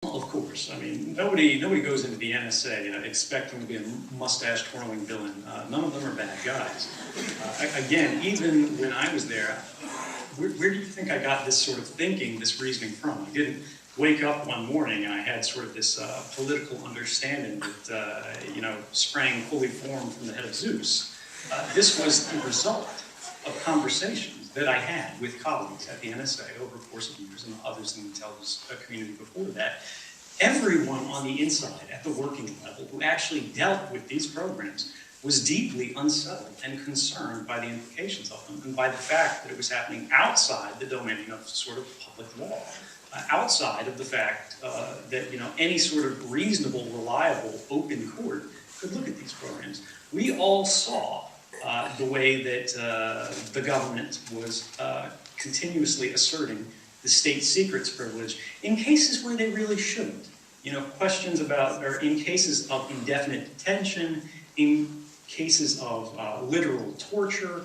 Of course. I mean, nobody goes into the NSA expecting to be a mustache-twirling villain. None of them are bad guys. Again, even when I was there, where do you think I got this sort of thinking, this reasoning from? I didn't wake up one morning and I had sort of this political understanding that, sprang fully formed from the head of Zeus. This was the result of conversations that I had with colleagues at the NSA over the course of years and others in the intelligence community before that. Everyone on the inside at the working level who actually dealt with these programs was deeply unsettled and concerned by the implications of them and by the fact that it was happening outside the domain of sort of public law, outside of the fact that any sort of reasonable, reliable, open court could look at these programs. We all saw the way that the government was continuously asserting the state secrets privilege in cases where they really shouldn't. Questions about, or in cases of indefinite detention, in cases of literal torture,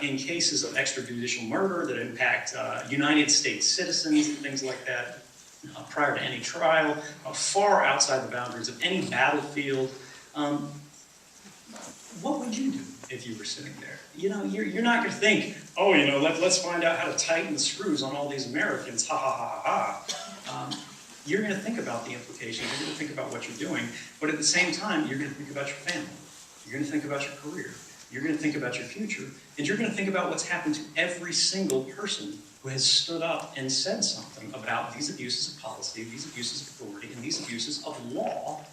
in cases of extrajudicial murder that impact United States citizens and things like that, prior to any trial, far outside the boundaries of any battlefield. What would you do if you were sitting there? You're not going to think, oh, let's find out how to tighten the screws on all these Americans, ha ha ha ha ha. You're going to think about the implications, you're going to think about what you're doing, but at the same time, you're going to think about your family, you're going to think about your career, you're going to think about your future, and you're going to think about what's happened to every single person who has stood up and said something about these abuses of policy, these abuses of authority, and these abuses of law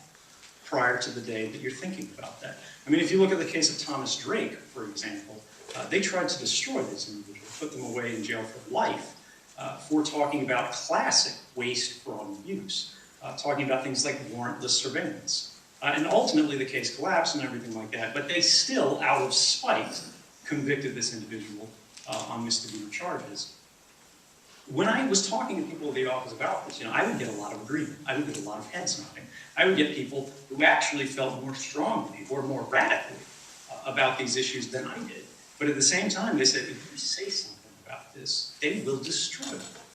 prior to the day that you're thinking about that. I mean, if you look at the case of Thomas Drake, for example, they tried to destroy this individual, put them away in jail for life for talking about classic waste, fraud, and abuse, talking about things like warrantless surveillance. And ultimately the case collapsed and everything like that, but they still, out of spite, convicted this individual on misdemeanor charges. When I was talking to people at the office about this, I would get a lot of agreement. I would get a lot of head nodding. I would get people who actually felt more strongly or more radically about these issues than I did. But at the same time, they said, if you say something about this, they will destroy